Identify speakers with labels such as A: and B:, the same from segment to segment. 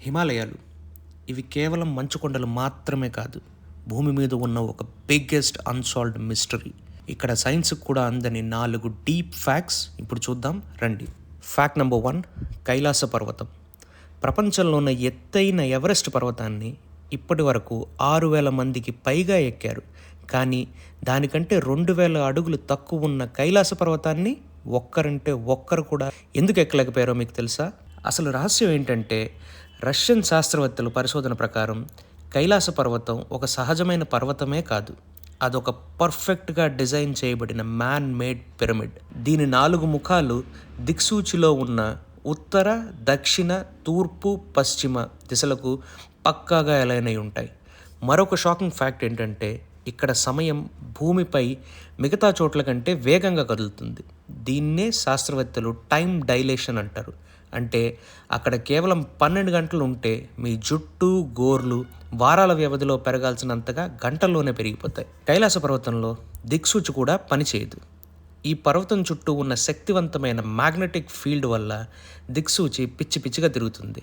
A: హిమాలయాలు ఇవి కేవలం మంచు కొండలు మాత్రమే కాదు, భూమి మీద ఉన్న ఒక బిగ్గెస్ట్ అన్సాల్వ్డ్ మిస్టరీ. ఇక్కడ సైన్స్కి కూడా అందని 4 డీప్ ఫ్యాక్ట్స్ ఇప్పుడు చూద్దాం రండి. ఫ్యాక్ట్ నెంబర్ 1, కైలాస పర్వతం. ప్రపంచంలో ఉన్న ఎత్తైన ఎవరెస్ట్ పర్వతాన్ని ఇప్పటి వరకు 6,000 మందికి పైగా ఎక్కారు. కానీ దానికంటే 2,000 అడుగులు తక్కువ ఉన్న కైలాస పర్వతాన్ని ఒక్కరు కూడా ఎందుకు ఎక్కలేకపోయారో మీకు తెలుసా? అసలు రహస్యం ఏంటంటే, రష్యన్ శాస్త్రవేత్తల పరిశోధన ప్రకారం కైలాస పర్వతం ఒక సహజమైన పర్వతమే కాదు, అదొక పర్ఫెక్ట్గా డిజైన్ చేయబడిన మ్యాన్ మేడ్ పిరమిడ్. దీని 4 ముఖాలు దిక్సూచిలో ఉన్న ఉత్తర, దక్షిణ, తూర్పు, పశ్చిమ దిశలకు పక్కాగా అలైన్ అయి ఉంటాయి. మరొక షాకింగ్ ఫ్యాక్ట్ ఏంటంటే, ఇక్కడ సమయం భూమిపై మిగతా చోట్ల కంటే వేగంగా కదులుతుంది. దీన్నే శాస్త్రవేత్తలు టైం డైలేషన్ అంటారు. అంటే అక్కడ కేవలం 12 గంటలు ఉంటే మీ జుట్టు, గోర్లు వారాల వ్యవధిలో పెరగాల్సినంతగా గంటల్లోనే పెరిగిపోతాయి. కైలాస పర్వతంలో దిక్సూచి కూడా పనిచేయదు. ఈ పర్వతం చుట్టూ ఉన్న శక్తివంతమైన మ్యాగ్నెటిక్ ఫీల్డ్ వల్ల దిక్సూచి పిచ్చిగా తిరుగుతుంది.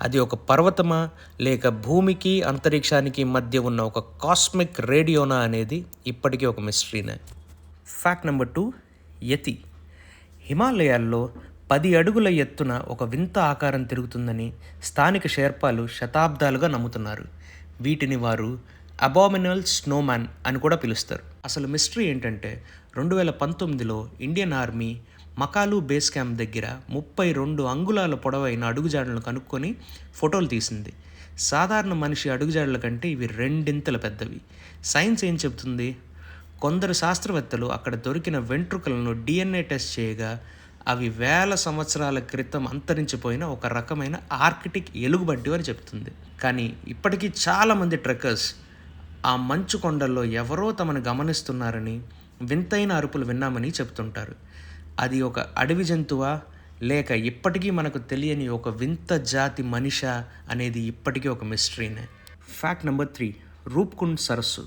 A: అది ఒక పర్వతమా లేక భూమికి అంతరిక్షానికి మధ్య ఉన్న ఒక కాస్మిక్ రేడియోనా అనేది ఇప్పటికీ ఒక మిస్టరీనే. ఫ్యాక్ట్ నెంబర్ 2, యతి. హిమాలయాల్లో 10 అడుగుల ఎత్తున ఒక వింత ఆకారం తిరుగుతుందని స్థానిక షెర్పాలు శతాబ్దాలుగా నమ్ముతున్నారు. వీటిని వారు అబామినల్ స్నోమ్యాన్ అని కూడా పిలుస్తారు. అసలు మిస్టరీ ఏంటంటే, 2019లో Indian Army Makalu base camp దగ్గర 32 అంగుళాల పొడవైన అడుగుజాడలను కనుక్కొని ఫోటోలు తీసింది. సాధారణ మనిషి అడుగుజాడల కంటే ఇవి 2 పెద్దవి. సైన్స్ ఏం చెబుతుంది? కొందరు శాస్త్రవేత్తలు అక్కడ దొరికిన వెంట్రుకలను DNA టెస్ట్ చేయగా అవి వేల సంవత్సరాల క్రితం అంతరించిపోయిన ఒక రకమైన ఆర్కిటిక్ ఎలుగుబంటి అని చెప్తుంది. కానీ ఇప్పటికీ చాలామంది ట్రెక్కర్స్ ఆ మంచు కొండల్లో ఎవరో తమను గమనిస్తున్నారని, వింతైన అరుపులు విన్నామని చెప్తుంటారు. అది ఒక అడవి జంతువా లేక ఇప్పటికీ మనకు తెలియని ఒక వింత జాతి మనిషా అనేది ఇప్పటికీ ఒక మిస్టరీనే. ఫ్యాక్ట్ నెంబర్ 3, రూప్కుండ్ సరస్సు.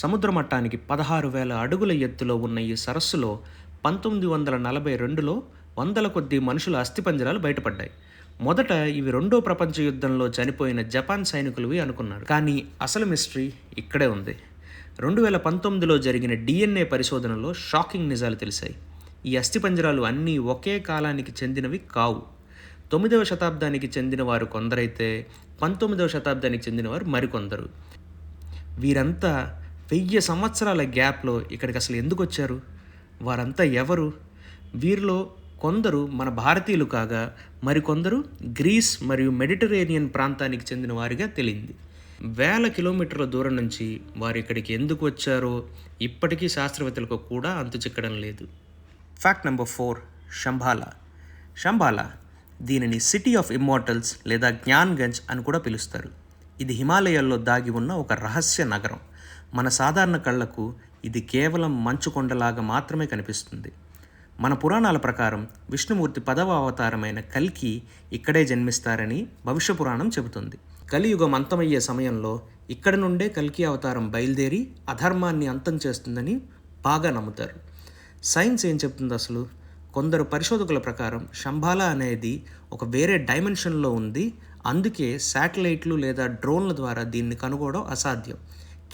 A: సముద్ర మట్టానికి 16,000 అడుగుల ఎత్తులో ఉన్న ఈ సరస్సులో 1942లో వందల కొద్దీ మనుషుల అస్థిపంజరాలు బయటపడ్డాయి. మొదట ఇవి 2వ ప్రపంచ యుద్ధంలో చనిపోయిన జపాన్ సైనికులవి అనుకున్నారు. కానీ అసలు మిస్టరీ ఇక్కడే ఉంది. 2019లో జరిగిన DNA పరిశోధనలో షాకింగ్ నిజాలు తెలిసాయి. ఈ అస్థిపంజరాలు అన్నీ ఒకే కాలానికి చెందినవి కావు. 9వ శతాబ్దానికి చెందిన వారు కొందరైతే 19వ శతాబ్దానికి చెందినవారు మరికొందరు. వీరంతా 1000 సంవత్సరాల గ్యాప్లో ఇక్కడికి అసలు ఎందుకు వచ్చారు? వారంతా ఎవరు? వీరిలో కొందరు మన భారతీయులు కాగా మరికొందరు గ్రీస్ మరియు మెడిటరేనియన్ ప్రాంతానికి చెందిన వారిగా తెలియంది. వేల కిలోమీటర్ల దూరం నుంచి వారు ఇక్కడికి ఎందుకు వచ్చారో ఇప్పటికీ శాస్త్రవేత్తలకు కూడా అంతుచిక్కడం లేదు. Fact number 4, Shambhala. దీనిని సిటీ ఆఫ్ ఇమ్మార్టల్స్ లేదా జ్ఞాన్గంజ్ అని కూడా పిలుస్తారు. ఇది హిమాలయాల్లో దాగి ఉన్న ఒక రహస్య నగరం. మన సాధారణ కళ్ళకు ఇది కేవలం మంచు కొండలాగా మాత్రమే కనిపిస్తుంది. మన పురాణాల ప్రకారం విష్ణుమూర్తి 10వ అవతారమైన కల్కి ఇక్కడే జన్మిస్తారని భవిష్య పురాణం చెబుతుంది. కలియుగం అంతమయ్యే సమయంలో ఇక్కడి నుండే కల్కి అవతారం బయలుదేరి అధర్మాన్ని అంతం చేస్తుందని బాగా నమ్ముతారు. సైన్స్ ఏం చెప్తుంది అసలు? కొందరు పరిశోధకుల ప్రకారం శంబాలా అనేది ఒక వేరే డైమెన్షన్లో ఉంది. అందుకే శాటిలైట్లు లేదా డ్రోన్ల ద్వారా దీన్ని కనుగొనడం అసాధ్యం.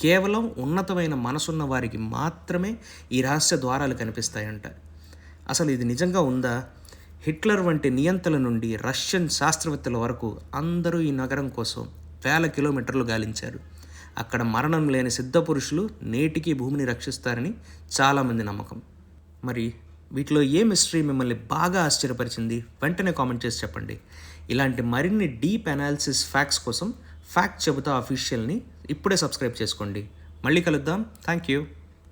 A: కేవలం ఉన్నతమైన మనసున్న వారికి మాత్రమే ఈ రహస్య ద్వారాలు కనిపిస్తాయంట. అసలు ఇది నిజంగా ఉందా? హిట్లర్ వంటి నియంతల నుండి రష్యన్ శాస్త్రవేత్తల వరకు అందరూ ఈ నగరం కోసం వేల కిలోమీటర్లు గాలించారు. అక్కడ మరణం లేని సిద్ధపురుషులు నేటికీ భూమిని రక్షిస్తారని చాలామంది నమ్మకం. మరి వీటిలో ఏ మిస్టరీ మిమ్మల్ని బాగా ఆశ్చర్యపరిచింది? వెంటనే కామెంట్ చేసి చెప్పండి. ఇలాంటి మరిన్ని డీప్ అనాలిసిస్ ఫ్యాక్ట్స్ కోసం ఫ్యాక్ట్ చెబుతా అఫీషియల్ని ఇప్పుడే సబ్స్క్రైబ్ చేసుకోండి. మళ్ళీ కలుద్దాం. Thank you.